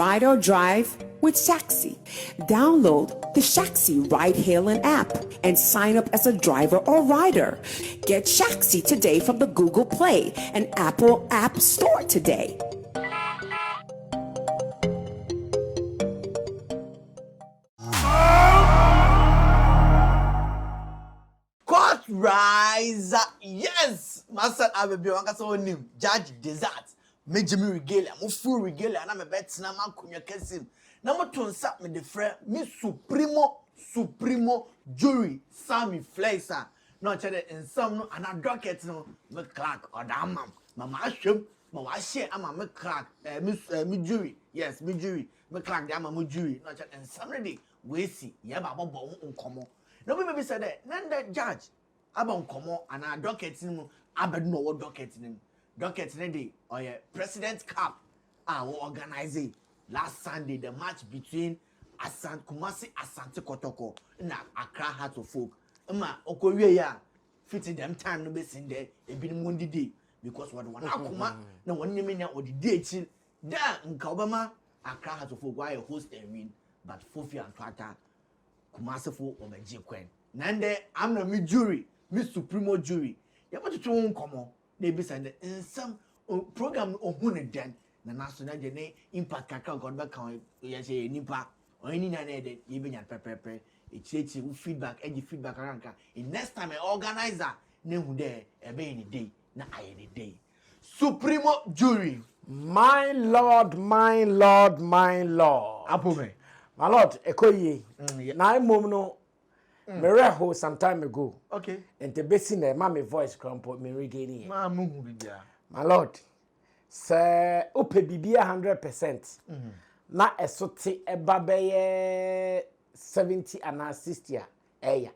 ride or drive with Shaxi. Download the Shaxi ride-hailing app and sign up as a driver or rider. Get Shaxi today from the Google Play and Apple App Store today. Court rise, yes, Master Abbey, one cast on him, Judge Desert, Major Regalia, full Regalia, and I'm a bet Snama Kunya Kessim. Number two, sat me the friend, Miss Supremo Jury, Sammy Flexxnewspaper. Not in some and a docket no, McClark or Damam, Mamma Shum, Mawashi, I'm a McClark, Miss Jury, yes, me jury, McClark, Damma Jury, not in some ready, we see, Yabba Bobo Uncommon. No, maybe said that, none that judge, Abon Como and our docket in Abed no what docket in him. Docket ready or a President Cup, will organize last Sunday the match between Kumasi Asante Kotoko and Accra Heart of Folk. Okoye fitting them time no be seen there, a bit Monday day because what one Akuma, no one name or the date there in Kabama, Accra Heart of Folk, why host and win, but Fofi and Twata. Kumasifo o meje kwen nande am na me jury me supremo jury ya botutu won komo na bi sande nsam program ohun ne den na national de ne impact kakra god be kan ya se nipa oni na na de ye benya pepepe echichi u feedback feedback ranka in next time organizer ne hu de e be ni day na aye ni day supremo jury my lord apome my lord ekoye na mom no me reho some time ago okay and the basin na my voice crumple me regain ma muhu bibia my lord say ope bibia 100% na esote eba beye 70 and 60 eya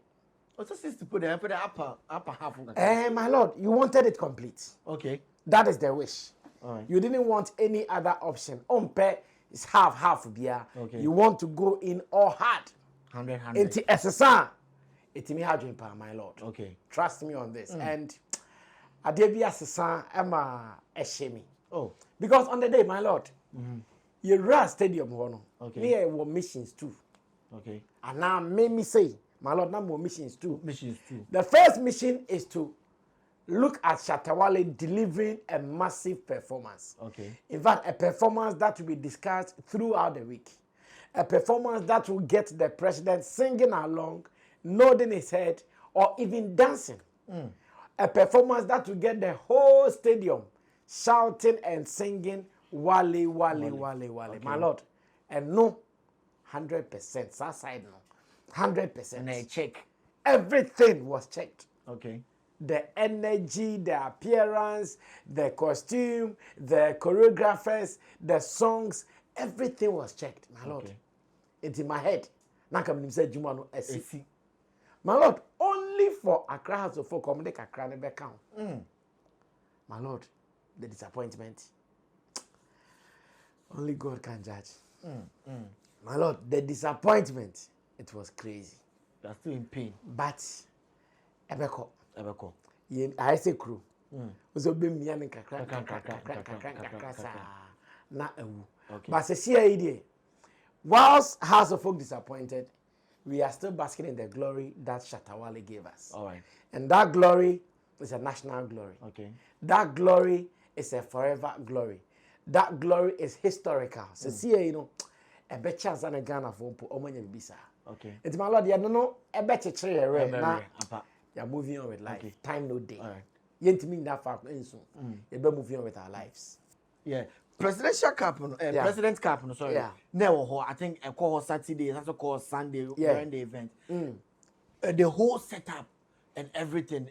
what's the 60 put the upper half of my lord you wanted it complete okay that is the wish right. You didn't want any other option ompe is half bia okay. You want to go in all hard 100 It's SSR. It's me hard power, my lord. Okay. Trust me on this. And I did be SSR a shame. Oh. Because on the day, my lord, you run stadium one. Okay. Me were missions too. Okay. And now make me say, my lord, now more missions too. Missions too. The first mission is to look at Shatta Wale delivering a massive performance. Okay. In fact, a performance that will be discussed throughout the week. A performance that will get the president singing along, nodding his head, or even dancing. A performance that will get the whole stadium shouting and singing, Wale, Wale, Wale, Wale. Okay. My lord. And no, 100%. Side no. 100%. And I check. Everything was checked. Okay. The energy, the appearance, the costume, the choreographers, the songs, everything was checked, my lord. Okay. It's in my head. Nakam say Jumano SC. My lord, only for Accra House of Folk comedy Accra never count. My lord, the disappointment. Only God can judge. My lord, the disappointment, it was crazy. You're still in pain. But Ebeko. I say crew. So be me and na ewu. But see idea. Whilst House of Folk disappointed, we are still basking in the glory that Shatta Wale gave us. All right. And that glory is a national glory. Okay. That glory is a forever glory. That glory is historical. So see, you know, a bet chance and a Ghana for Omanya Bisa. Okay. It's my lord, you know, a bet now you're moving on with life. Okay. Time no day. All right. You ain't mean that fact. You're moving on with our lives. Yeah. Presidential cap, President cap, sorry. Yeah. Never, I think I call Saturday, that's called Sunday during the event. The whole setup and everything,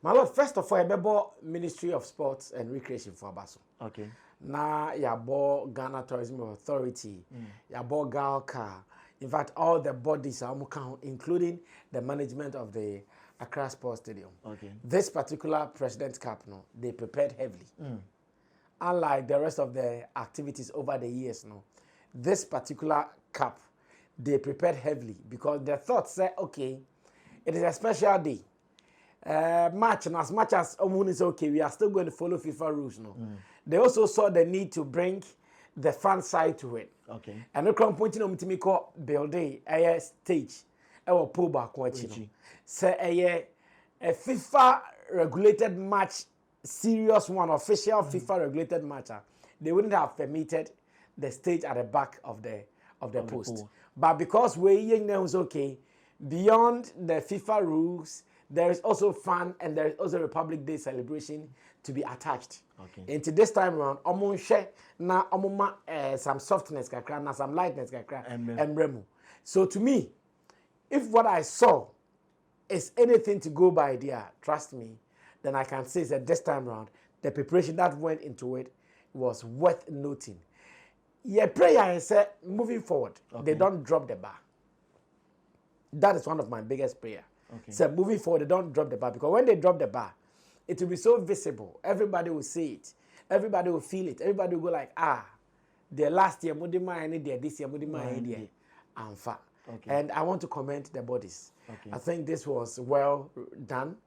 My lord, first of all, I remember Ministry of Sports and Recreation for Abaso. Okay. Now, you bought Ghana Tourism Authority, you bought Galka. In fact, all the bodies are including the management of the Accra Sports Stadium. Okay. This particular President's Cup, they prepared heavily. Unlike the rest of the activities over the years, this particular cup, they prepared heavily because the thought said, okay, it is a special day. Match, and as much as Omun is okay, we are still going to follow FIFA rules. They also saw the need to bring the fan side to it. Okay. And no crown pointing on me call building a stage. Our pull back watching. Say a FIFA regulated match, serious one, official FIFA regulated match. They wouldn't have permitted the stage at the back of the post. But because we're was okay, beyond the FIFA rules, there is also fun and there is also Republic Day celebration to be attached. Okay. Into this time around, omo share na omo some softness kakra na some lightness kakra embremu. So to me, if what I saw is anything to go by there, trust me, then I can say that this time around, the preparation that went into it was worth noting. Your prayer is moving forward, they don't drop the bar. That is one of my biggest prayer. Okay. So moving forward, they don't drop the bar, because when they drop the bar, it will be so visible. Everybody will see it. Everybody will feel it. Everybody will go like, the last year, this year, Amfa. Okay. And I want to commend the bodies. Okay. I think this was well done,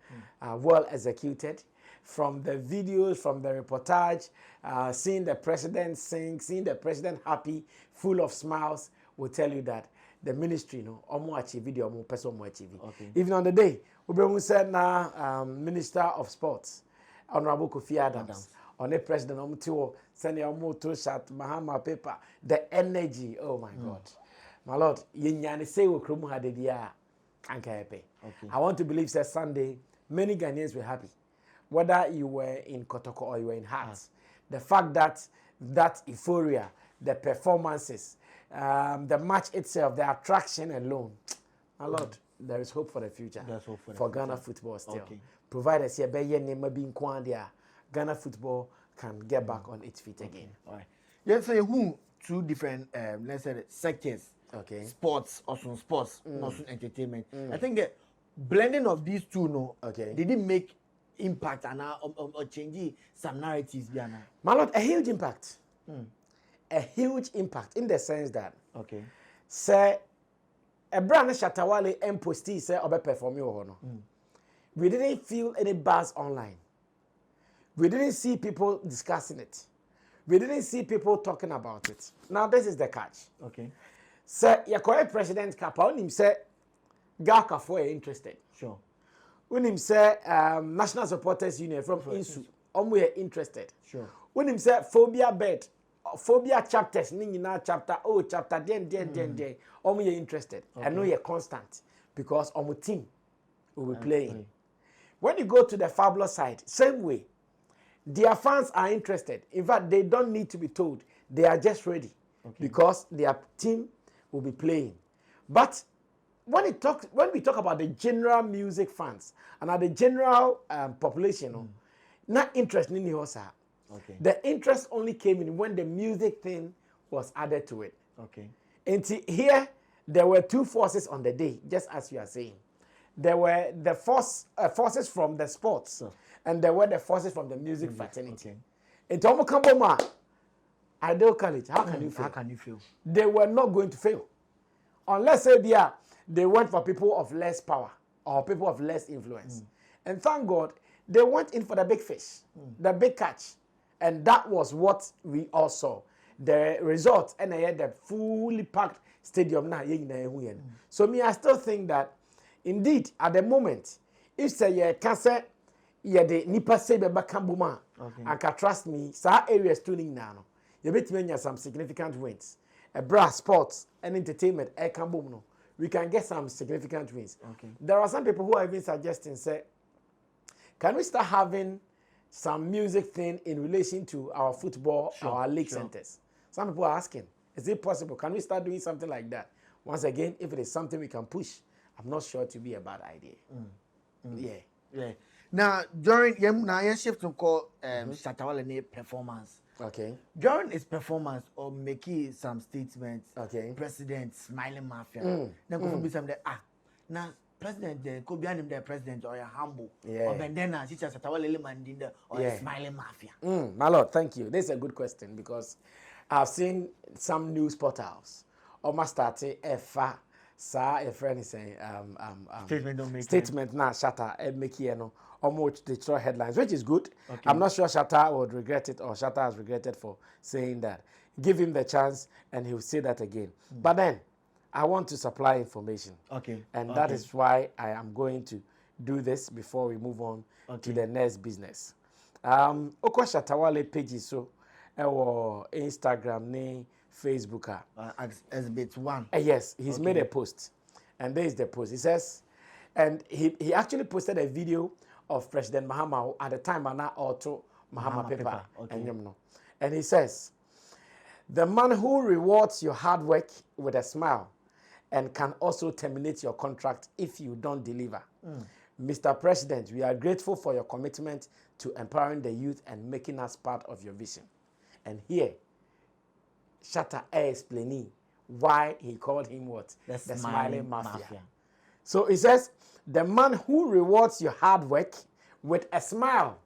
well executed. From the videos, from the reportage, seeing the president sing, seeing the president happy, full of smiles, will tell you that the ministry, omo achieve video, omo person omo achieve. Okay. Even on the day, we said now, Minister of Sports, Honorable Kofi Adams. On the president, omo send your omo to shot Mahama paper. The energy, oh my God, my Lord, yenyane say we krumu hadedia ankaepe. I want to believe that Sunday, many Ghanaians were happy, whether you were in Kotoko or you were in Hearts. The fact that euphoria, the performances, the match itself, the attraction alone, my Lord, there is hope for the future. There's hope for the for future. Ghana football still. Okay. Provided Ghana football can get back on its feet again. All right. Let's say who two different let's say sectors. Okay. Sports, also sports, also entertainment. I think the blending of these two, Okay. did it make impact and or changing some narratives, Diana? My Lord, a huge impact. A huge impact in the sense that, Okay. say, a brand Shatta Wale and posti say obe perform you. We didn't feel any buzz online. We didn't see people discussing it. We didn't see people talking about it. Now this is the catch. Okay. Say, your current president Kappa, unim say, Gaka for interested. Sure. Unim say, National Supporters Union from INSU, we are interested. Sure. Unim say, phobia bed, phobia chapters, nina chapter, chapter, den, we are interested. Okay. I know you're constant because our team will be playing. When you go to the Fabulous side, same way. Their fans are interested. In fact, they don't need to be told. They are just ready because their team will be playing. But when we talk about the general music fans and the general population, not interested in Hosa. Okay. The interest only came in when the music thing was added to it. Okay. And here, there were two forces on the day, just as you are saying. There were the forces from the sports, and there were the forces from the music fraternity. In Tomo Kamboma, Ideal College, how can you feel? How can you feel? They were not going to fail. Unless they went for people of less power or people of less influence. And thank God, they went in for the big fish, the big catch. And that was what we all saw. The result, and I had the fully packed stadium now. So me, I still think that, indeed, at the moment, if say you can say you the nipa say be bakambuma, and can trust me, sa areas tuning now. You bet me some significant wins. A brass sports and entertainment, we can get some significant wins. Okay. There are some people who are even suggesting, say, can we start having some music thing in relation to our football, our league centers? Some people are asking, is it possible? Can we start doing something like that? Once again, if it is something we can push, I'm not sure to be a bad idea. Yeah. Now, during now shift to call Shatta Wale performance. Okay. During his performance or making some statements, President smiling Mafia. Then could be some now president could be the president or a humble. Or then Shatta Wale mandinda or a smiling Mafia. My Lord, thank you. This is a good question because I've seen some news portals almost starting Sir, a friend is saying Statement don't make statement now Shatta make here no almost destroy headlines, which is good. Okay. I'm not sure Shatta would regret it or Shatta has regretted for saying that. Give him the chance and he'll say that again. But then I want to supply information. Okay. And that is why I am going to do this before we move on to the next business. Oko Shatta Wale pages so Instagram ni Facebook exhibit 1. yes, he's made a post. And there is the post. He says, and he actually posted a video of President Mahama at the time and now auto Mahama paper. Okay. And he says, the man who rewards your hard work with a smile and can also terminate your contract if you don't deliver. Mr. President, we are grateful for your commitment to empowering the youth and making us part of your vision. And here, Shatta explaining why he called him what? The Smiling Mafia. So he says, the man who rewards your hard work with a smile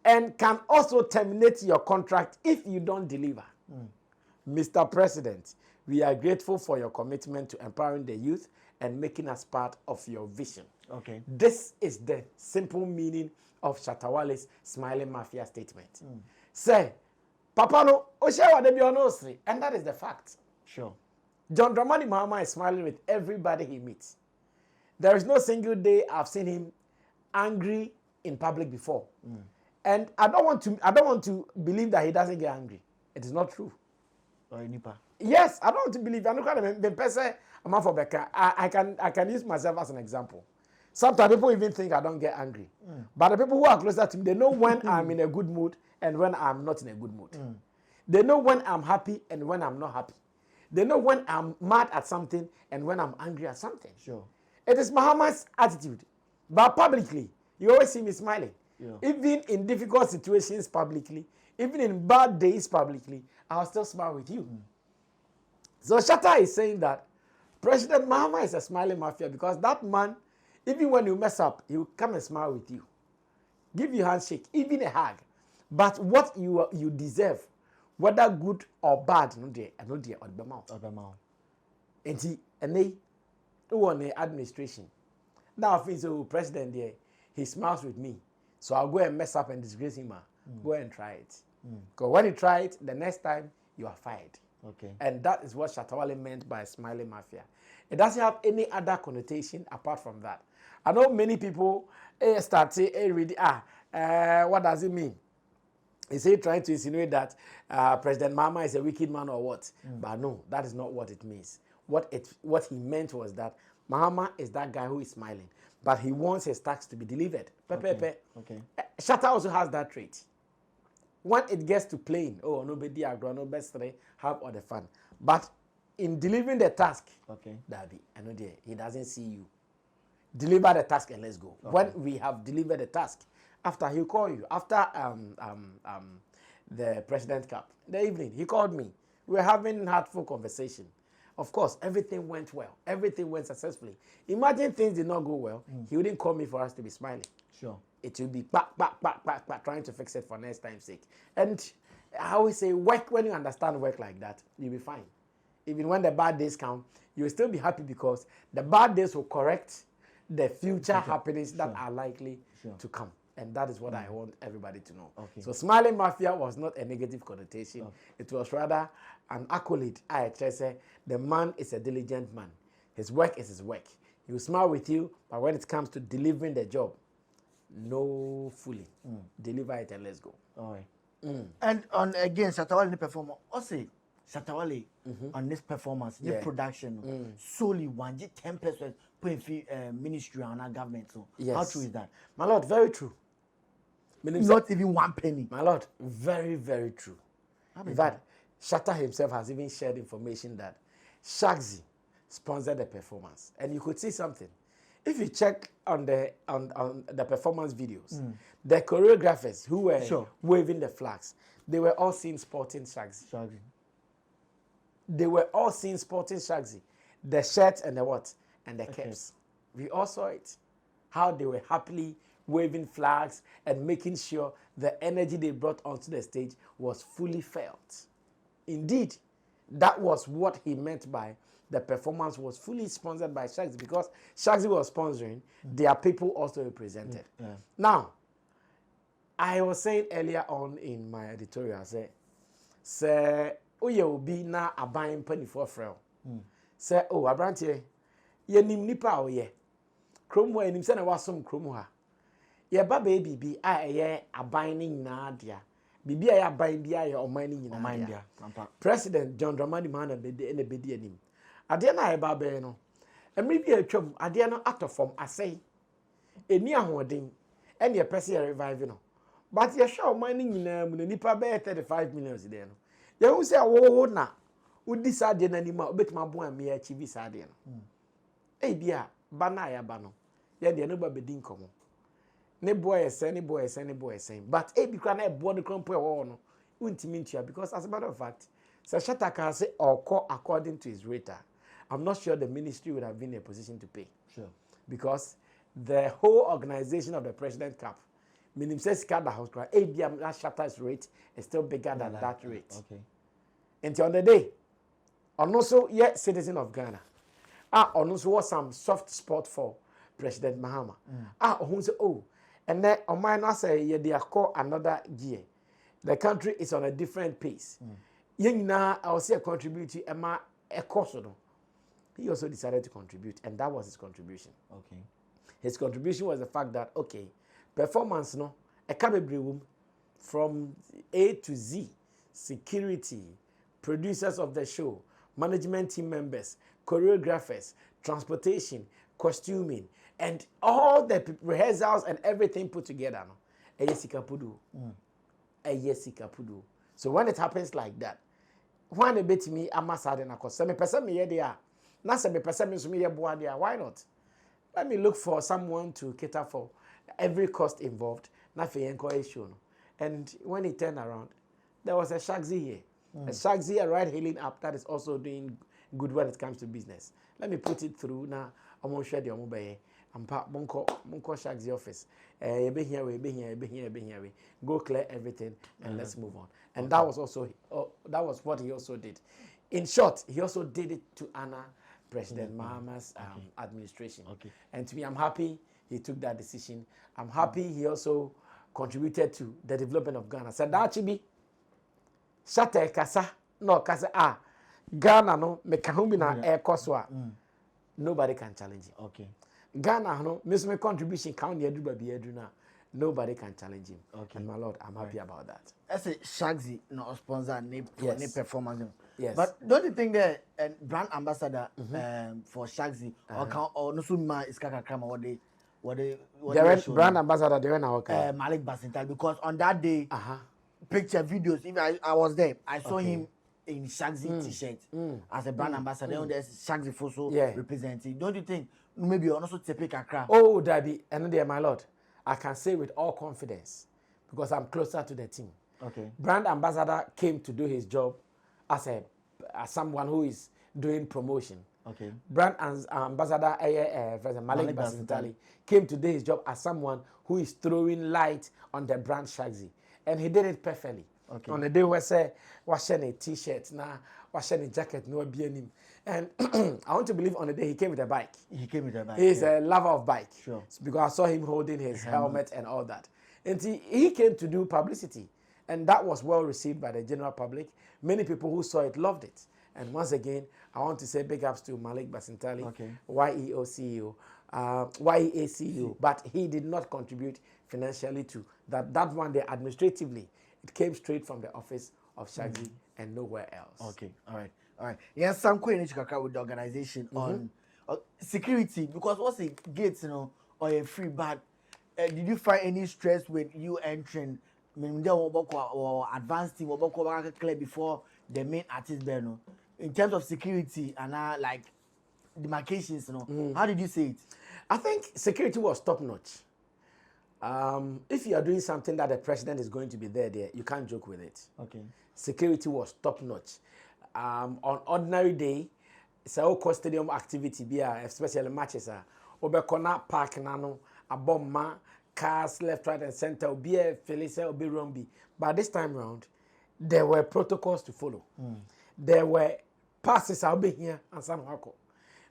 and can also terminate your contract if you don't deliver. Mr. President, we are grateful for your commitment to empowering the youth and making us part of your vision. Okay. This is the simple meaning of Shatta Wale's Smiling Mafia statement. Say, Papa no, and that is the fact. Sure. John Dramani Mahama is smiling with everybody he meets. There is no single day I've seen him angry in public before. And I don't want to believe that he doesn't get angry. It is not true. Yes, I don't want to believe. I can use myself as an example. Sometimes people even think I don't get angry. But the people who are closer to me, they know when I'm in a good mood and when I'm not in a good mood. They know when I'm happy and when I'm not happy. They know when I'm mad at something and when I'm angry at something. Sure. It is Mahama's attitude. But publicly, you always see me smiling. Even in difficult situations publicly, even in bad days publicly, I'll still smile with you. So Shatta is saying that President Mahama is a smiling mafia because that man, even when you mess up, he will come and smile with you. Give you a handshake, even a hug. But what you deserve, whether good or bad, no dear, or the mouth. And they on the administration. Now I feel so president there, he smiles with me. So I'll go and mess up and disgrace him. Go and try it. Because when you try it, the next time you are fired. Okay. And that is what Shatta Wale meant by smiling mafia. It doesn't have any other connotation apart from that. I know many people start saying, what does it mean? Is he trying to insinuate that President Mahama is a wicked man or what? But no, that is not what it means. What he meant was that Mahama is that guy who is smiling, but he wants his tax to be delivered. Okay. Shatta also has that trait. When it gets to playing, nobody agree, no best have all the fun. But in delivering the task, Daddy, he doesn't see you. Deliver the task and let's go. When we have delivered the task, after he'll call you, after the President Cup, the evening, he called me. We were having heartful conversation. Of course, everything went well. Everything went successfully. Imagine things did not go well. He wouldn't call me for us to be smiling. Sure. It will be back, trying to fix it for next time's sake. And I always say, work, when you understand work like that, you'll be fine. Even when the bad days come, you'll still be happy because the bad days will correct the future happenings that are likely to come. And that is what I want everybody to know. So smiling mafia was not a negative connotation. It was rather an accolade. I just say the man is a diligent man. His work is his work. He will smile with you, but when it comes to delivering the job, no fooling. Deliver it and let's go. All right. And on again, Shatta Wale performer. Also, Shatta Wale on this performance, the production, solely 10% ministry and our government. So how true is that? My Lord, very true. Not even 1 penny. My Lord, very, very true. In fact, Shatta himself has even shared information that Shagzy sponsored the performance. And you could see something. If you check on the performance videos, the choreographers who were waving the flags, they were all seen sporting Shagzy. They were all seen sporting Shagzy. The shirt and the what? And the caps. We all saw it. How they were happily waving flags and making sure the energy they brought onto the stage was fully felt. Indeed, that was what he meant by the performance was fully sponsored by Shaxi because Shaxi was sponsoring, their people also represented. Now, I was saying earlier on in my editorial, say, oh, you'll be now a buying penny for frail. Say, oh, a branch ye nim nipa o ye. Cromwell and himself was some cromwa. Ye baby be a binding nadia. Bibi a binding be or mining in India. President John Dramani Mahama and the bedi him. Adiana babe no. And maybe a chum, Adiana out of form, I say. A near hoarding, and your person reviving. But you show mining in the nipa bear 35 million then. You will say, oh, na. Would this idea anymore? Bet my boy and me achieve this idea. Eh, dear, banaya bano. Yeah, the nobody didn't come. Ne boy is any boy is any boy is saying. But eh, because I bought the crumple or no, wouldn't mean to you because as a matter of fact, Sir Shatta can say or call according to his rater. I'm not sure the ministry would have been in a position to pay. Sure. Because the whole organization of the president cap, meaning says the house cry, ABM that Shatta's rate is still bigger than that rate. Okay. Until on the day, and also yet citizen of Ghana. And also was some soft spot for President Mahama. Who say, oh, and then on mine I say, yeah, they are called another year. The country is on a different pace. Now I will see a contribution, a cost. He also decided to contribute, and that was his contribution. Okay. His contribution was the fact that, okay, performance, no, a capability room from A to Z, security, producers of the show, management team members, choreographers, transportation, costuming, and all the rehearsals and everything put together. No? So when it happens like that, when a bit me, I'm a sadden, because some person me there, not some person me why not? Let me look for someone to cater for every cost involved. And when he turned around, there was a Shaxi here. A Shaxi, a ride-hailing app that is also doing good when it comes to business. Let me put it through now. I'm going to share the mobile. I'm Monko Shaxi office. Be here. Go clear everything and let's move on. And that was also that was what he also did. In short, he also did it to honor President Mahama's administration. Okay. And to me, I'm happy he took that decision. I'm happy he also contributed to the development of Ghana. Sadachibi, Shatta Kasa, no Kasa Ghana no mekahumina air koswa. Nobody can challenge him. Okay. Ghana no miss my contribution count the eduna. Nobody can challenge him. Okay. And my lord, I'm happy about that. As a Shaxi no sponsor ne performance. Yes. But don't you think that brand ambassador for Shaxi or no suma is kakakama what they brand ambassador they went okay. Malik Basintal because on that day picture videos if I was there I saw him in Shaxi t-shirt as a brand ambassador and there's Shaxi photo representing. Don't you think maybe you also take a crowd? Oh, Daddy, and there, my lord, I can say with all confidence because I'm closer to the team. Okay. Brand ambassador came to do his job as someone who is doing promotion. Okay. Brand ambassador Malik Basintali came to do his job as someone who is throwing light on the brand Shaxi, and he did it perfectly. Okay. On the day where say washing a t-shirt, washing a jacket, no BNM. And I want to believe on the day he came with a bike. He came with a bike. He's a lover of bike. Sure. Because I saw him holding his helmet and all that. And he came to do publicity. And that was well received by the general public. Many people who saw it loved it. And once again, I want to say big ups to Malik Basintali, YEO CEO, YEA CEO. But he did not contribute financially to that. That one day, administratively, it came straight from the office of Shaxi and nowhere else. Okay, all right. Yes, some question with the organization on security because what's the gates, or a free bad. Did you find any stress with you entering? Or advanced team or clear before the main artist there, no? In terms of security and like demarcations, how did you say it? I think security was top notch. If you are doing something that the president is going to be there, you can't joke with it. Okay. Security was top notch. On ordinary day, it's a whole stadium activity, especially matches. Obekona park nano, a bomb, cars left, right, and center, be a Felicia, be Rumbi. But this time round, there were protocols to follow. There were passes I'll be here and some hako.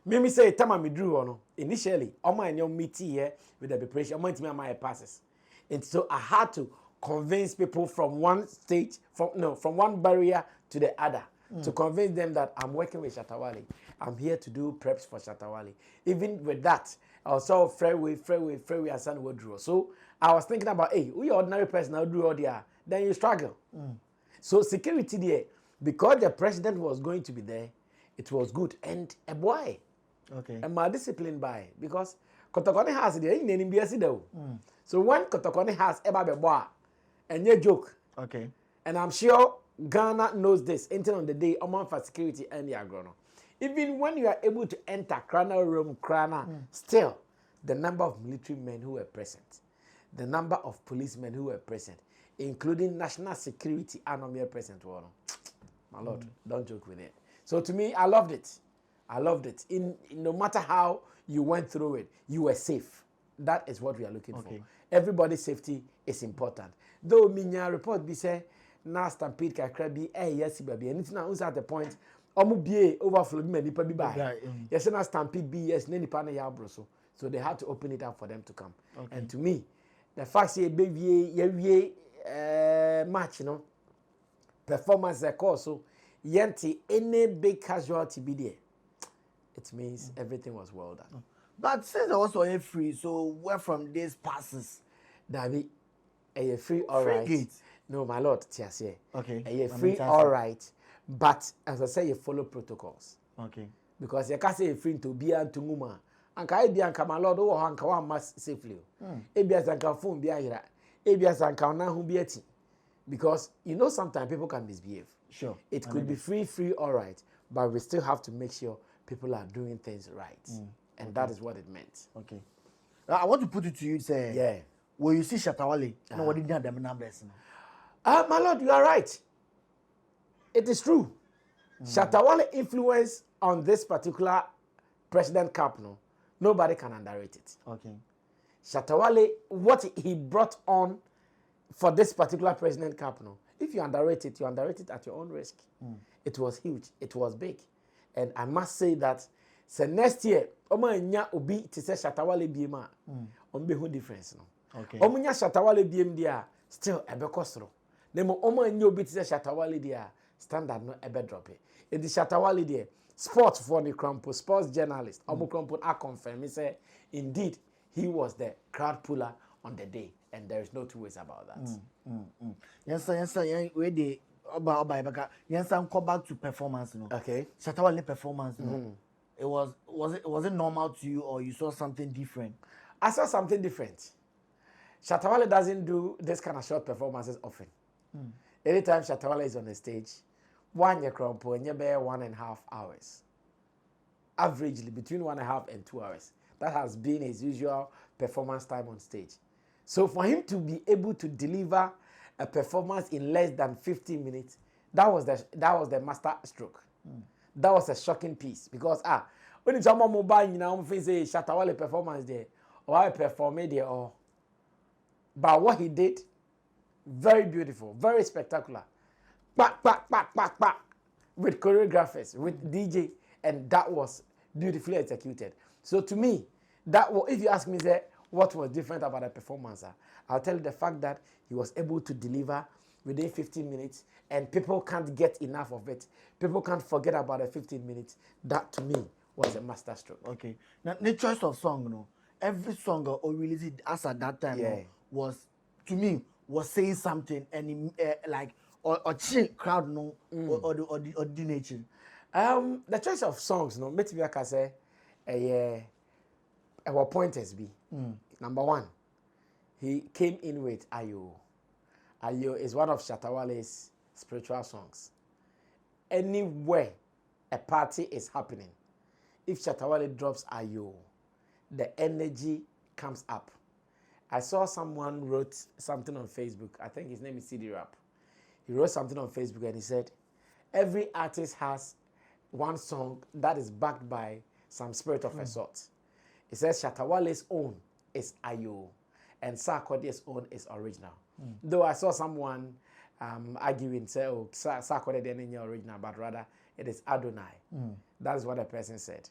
Mimi say time I drew on initially. My new meeting here with the preparation. I'm going to my passes, and so I had to convince people from one stage, from one barrier to the other, to convince them that I'm working with Shatta Wale. I'm here to do preps for Shatta Wale. Even with that, I saw freeway, and Sun would draw. So I was thinking about, hey, we ordinary person now do all there, then you struggle. So security there, because the president was going to be there, it was good. And a boy, and my discipline by, because Kotokone has there, in any BSC. So when Kotokone has a boy, and your joke. Okay. And I'm sure Ghana knows this. Until on the day, among for security and the agrono. Even when you are able to enter Krana room, still, the number of military men who were present, the number of policemen who were present, including national security and present. My lord, don't joke with it. So to me, I loved it. I loved it. No matter how you went through it, you were safe. That is what we are looking for. Everybody's safety is important. Though minya report be say na stampede kakra bi yes baby anything na at the point omo bie overflow bi nipa bi buy. Yes na stampede be yes na nipa na ya broso. So they had to open it up for them to come. And to me, the fact say baby match, you know, performance course so yenti any big casualty be there. It means everything was well done. But since I was also free, so where from these passes? Dabi, a free all right. Free gate. No, my lord, Tiasie. Okay. A free all right. But as I say, you follow protocols. Okay. Because you can't say free to be and to muma. And can be and my lord, oh, and can mass safely. Ebias and can phone be a hira. Ebias and can now be a tea. Because you know sometimes people can misbehave. Sure. It could be free all right, but we still have to make sure people are doing things right. And that is what it meant. Okay. I want to put it to you, say, yeah. When you see Shatta Wale, no, what did you them numbers? My lord, you are right. It is true. Shatta Wale influence on this particular president camp, nobody can underrate it. Okay. Shatta Wale, what he brought on for this particular president camp, if you underrate it at your own risk. It was huge. It was big. And I must say that so next year, Oma nya obi to say Shatta Wale BMA on be who difference Okay. Oma nya Shatta Wale BM dia still ebe kosro. Nemo Oma nya obi to say Shatta Wale dia standard no ebe drop it. It is Shatta Wale dia sports for the crumple sports journalist. Omo crumple I confirm. He say indeed he was the crowd puller on the day, and there is no two ways about that. Yes sir. Where they Oba yes sir. Come back to performance. Okay. Shatta Wale performance. Was it normal to you, or you saw something different? I saw something different. Shatta Wale doesn't do this kind of short performances often. Anytime Shatta Wale is on the stage, 1 year crumple and you bear 1.5 hours. Averagely between 1.5 and 2 hours. That has been his usual performance time on stage. So for him to be able to deliver a performance in less than 15 minutes, that was the master stroke. That was a shocking piece because when it's someone mobile, you know, say Shatta Wale performance there, or I perform there, or but what he did, very beautiful, very spectacular. Back, with choreographers, with DJ, and that was beautifully executed. So to me, that was, if you ask me what was different about the performance, I'll tell you the fact that he was able to deliver within 15 minutes, and people can't get enough of it. People can't forget about the 15 minutes. That to me was a master stroke. Okay. Now, the choice of song, every song or release it as at that time was, to me, was saying something, and like or chill crowd or the nature. The choice of songs, maybe I can say, our pointers be number one. He came in with Ayo. Ayo is one of Shatta Wale's spiritual songs. Anywhere a party is happening, if Shatta Wale drops Ayo, the energy comes up. I saw someone wrote something on Facebook. I think his name is CD Rap. He wrote something on Facebook and he said, every artist has one song that is backed by some spirit of a sort. He says Shatta Wale's own is Ayo and Sarkodie's own is original. Though I saw someone arguing, say, oh, Sarkodie didn't original, but rather it is Adonai. That's what the person said.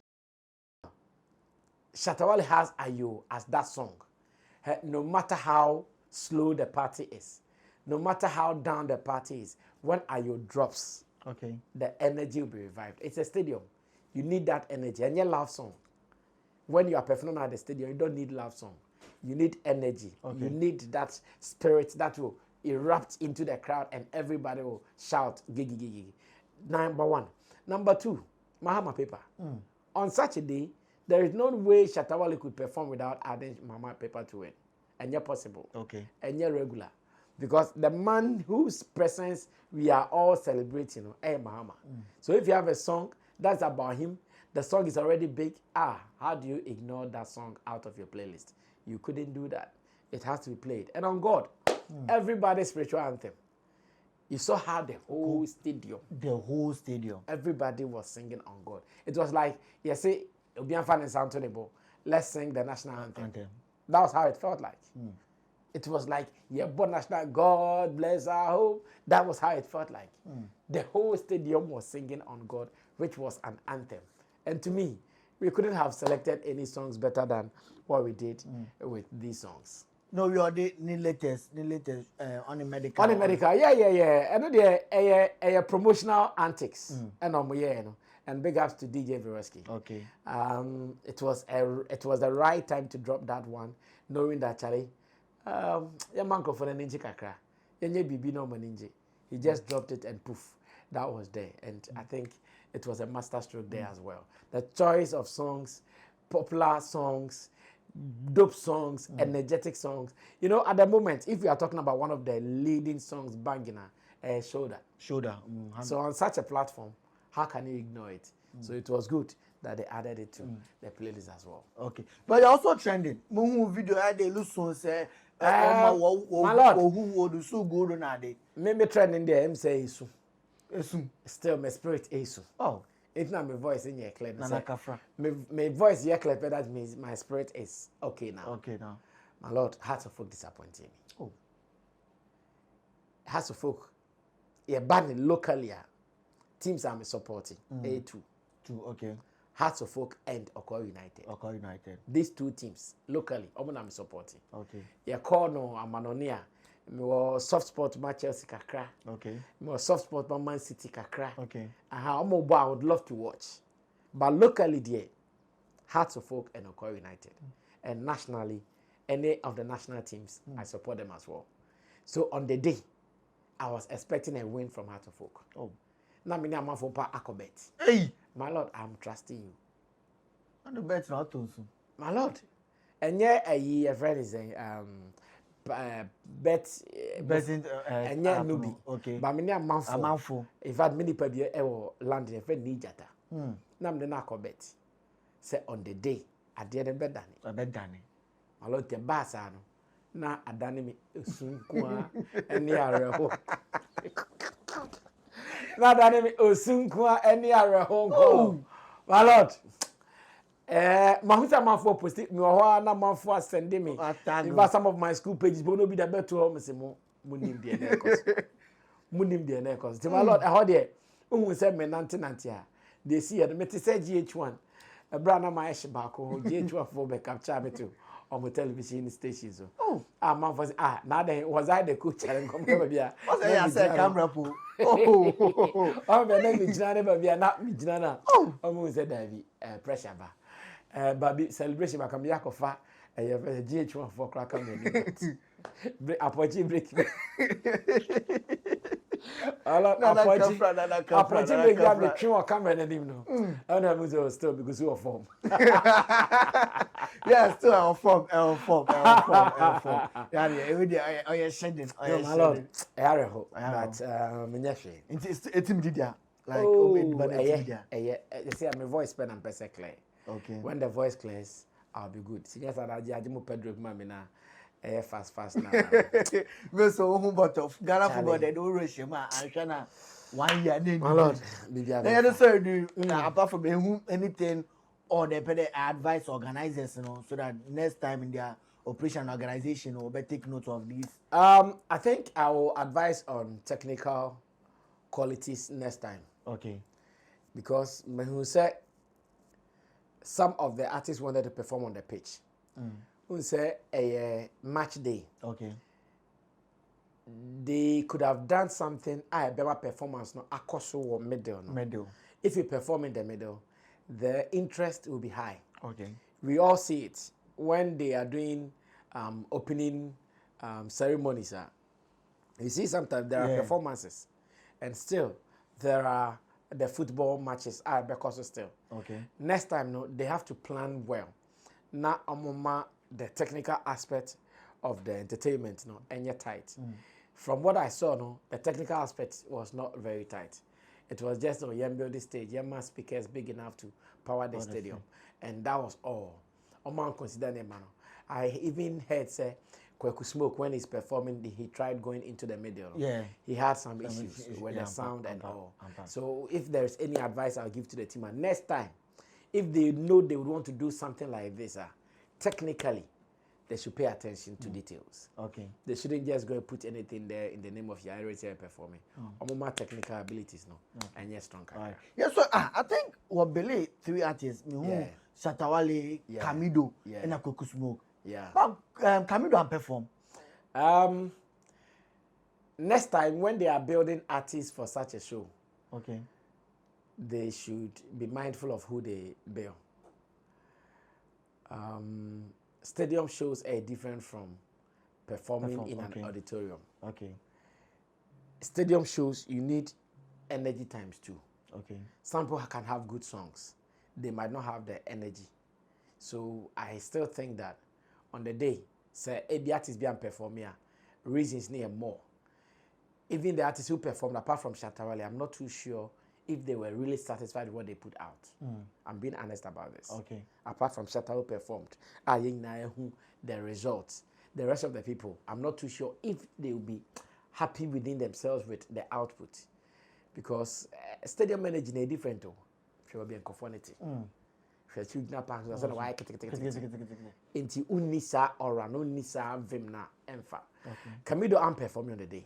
Shatta Wale has Ayo as that song. No matter how slow the party is, no matter how down the party is, when Ayo drops, the energy will be revived. It's a stadium. You need that energy. And your love song. When you are performing at the stadium, you don't need love song. You need energy. You need that spirit that will erupt into the crowd and everybody will shout, gigi, gigi. Number one. Number two, Mahama paper. On such a day, there is no way Shatta Wale could perform without adding Mahama paper to it. And yet possible. And yet regular. Because the man whose presence we are all celebrating, Mahama. So if you have a song that's about him, the song is already big. How do you ignore that song out of your playlist? You couldn't do that. It has to be played. And on God, everybody's spiritual anthem. You saw how the whole stadium. Everybody was singing on God. It was like, you say, let's sing the national anthem. That was how it felt like. It was like, born national, God bless our home. That was how it felt like. The whole stadium was singing on God, which was an anthem. And to me, we couldn't have selected any songs better than what we did with these songs. No, we are the latest on the medical. On the medical, yeah. And the promotional antics. And big ups to DJ Vereski. It was the right time to drop that one, knowing that Charlie, manko for the ninja kakra, bibi no maninja. He just dropped it and poof, that was there. And I think it was a masterstroke there as well. The choice of songs, popular songs, dope songs, energetic songs. At the moment, if we are talking about one of the leading songs, banging, Shoulder. So on such a platform, how can you ignore it? So it was good that they added it to the playlist as well. But you're also trending. Muhu video had a loose say, my Lord, me trending there, I'm saying still my spirit is. It's not my voice in your clear. My voice here clear, that means my spirit is okay now. My Lord, Hearts of Folk disappointing me. Hearts of Folk, banned locally. Teams I'm supporting. A2. Hearts of Folk and Okwa United. These two teams locally, I'm supporting. Corner, Amanonia. Me soft spot match Chelsea kakra. Me soft spot Man City kakra. I would love to watch. But locally there, Hearts of Folk and Okwa United. And nationally, any of the national teams, I support them as well. So on the day, I was expecting a win from Hearts of Folk. Now me na for Akobet. Hey, my Lord, I'm trusting you. And the bet not to. My Lord. And yeah, a friend is bet and yeah nubi. But me na manfo. In fact, many people ever land in friend Nijata. Now me na Akobet. Say on the day, I didn't bet Danny. My Lord, the bass na adani me sunkwa any areho. Na adani me sunkwa any areho. My Lord. Mahuta manfo post me ho na manfo send me. In some of my school pages, but no be the better home say mo nim the nekos. Mo nim the nekos. My Lord, I heard there. Who say me nanti ha. They see me te say GH1. A brand na my bako GH1 for be capture me too. On the television stations. Man was now then was I the coach and come here. What's I say camera pool? My name is Jana, be not me Jana. Almost said Davy pressure bar. Baby celebration by Kamiakofa, and you have a GH1 for crack on the apology break. Apology break the queue camera and him no. I don't know still because you are form. Yeah, still on form. Yeah, every day I shedding. My Lord, I hope, but it's media. Like, you see, my voice pen and person clear. When the voice clears, I'll be good. See, yes, I just Pedro Mamina. Fast now. We so who but of Ghana football they don't rush him. I shana 1 year. My Lord, they understand do apart from whom anything or they pay the advice organizers, so that next time in their operation organization will be take note of this. I think I will advise on technical qualities next time. because who said some of the artists wanted to perform on the pitch. Who said a match day. Okay. They could have done something. I better performance no akoso or middle. No. Middle. If you perform in the middle, the interest will be high. Okay. We all see it when they are doing opening ceremonies. You see, sometimes there are performances, and still there are the football matches. Because still. Okay. Next time, no, they have to plan well. Now, the technical aspect of the entertainment, no, and you're tight. From what I saw, no, the technical aspect was not very tight. It was just on building stage, Yamba speakers big enough to power the stadium, and that was all. Oman considered a man. I even heard say Kweku Smoke when he's performing, he tried going into the middle. Yeah, he had some issues with the sound and all. So if there's any advice I'll give to the team, next time, if they know they would want to do something like this, technically, they should pay attention to details. Okay. They shouldn't just go and put anything there in the name of your area performing. More technical abilities, no, and yes, strong. Right. Yes, so I think what Bele 3 artists, Shatta Wale, Kamido, and Kweku Smoke. Yeah. But Kamido and perform. Next time when they are building artists for such a show, okay, they should be mindful of who they build. Stadium shows are different from performing in an auditorium. Okay. Stadium shows, you need energy times 2. Okay. Some people can have good songs. They might not have the energy. So I still think that on the day, say, the artists be performing, reasons near more. Even the artists who performed, apart from Shatta Wale, I'm not too sure if they were really satisfied with what they put out. I'm being honest about this. Okay. Apart from Shatta who performed, the results, the rest of the people, I'm not too sure if they will be happy within themselves with the output. Because stadium managing is different though. If you will be in conformity. Inti unisa or an unisa vimna enfa. Kamido am performing on the day.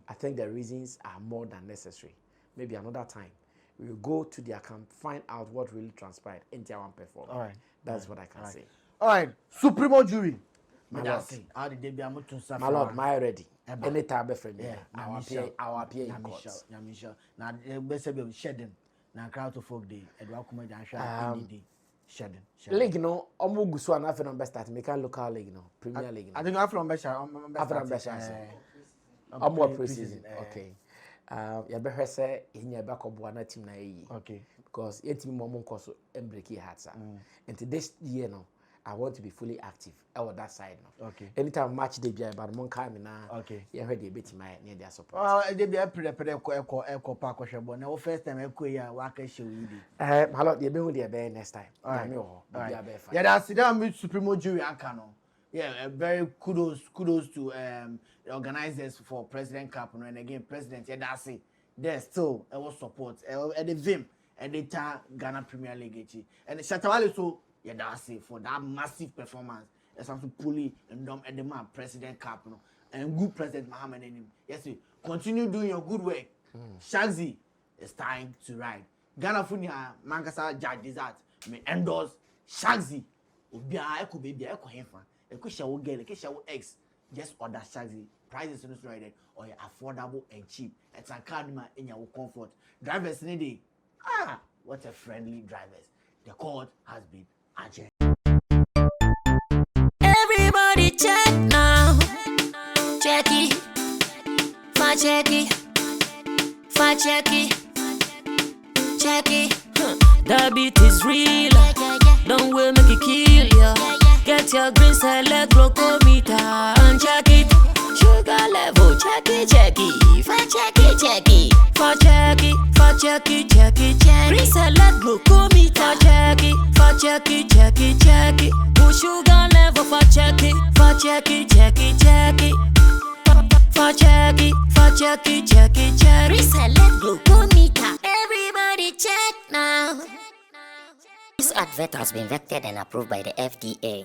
I think the reasons are more than necessary. Maybe another time we will go to their camp, find out what really transpired in their one performance. All right. That's what I can say. All right. Supremo jury. My lord. How did they be able to suffer? My lord, my ready. Anytime before me. Our appear in court. Now, best be shedding. Now, crowd to folk day. Edward Kumaja and day. Shedding. League no, Omugusu and African best start. Make a local league no, Premier League. I think African best. African best. More preseason. Okay. You better say in your back of one team na okay. Because your team more money break your heart, sir. And this year no, I want to be fully active. Our that side no. Okay. Anytime match they be about money coming now. Okay. You heard the bit my near their support. Oh, they be a echo park or shabo. Now first time echo ya work show you. My lord, you be who they be next time. Alright. Yeah, that's the Supremo jury Ankano. Yeah, very kudos to the organizers for President Cup and again President. Yeah, that's it. There's still support at the Vim and the Ghana Premier League and the Shatta Wale so yeah that's it for that massive performance. There's something fully and dumb at the man President Cup and good President Mahama and him. Yes, continue doing your good work. Shagzy, it's time to ride. Ghana Funia Mankasa Judge Desert may endorse Shagzy. Ubia eko baby eko henfa. Eko shawo girl, eko shawo X. Just order Shagzy. Prices is not right or affordable and cheap. It's a cardma in your comfort. Drivers need it. What a friendly drivers. The court has been adjourned. Everybody check now. Check it. Fa check it. Fa check it. Check it. The beat is real. Don't wait, make it kill ya. Get your green select glucometer and check it. Sugar level, check it. For check it. For check it. Green select glucometer. For check it. Put sugar level for check it. For check it. Green select glucometer. Everybody check now. This advert has been vetted and approved by the FDA.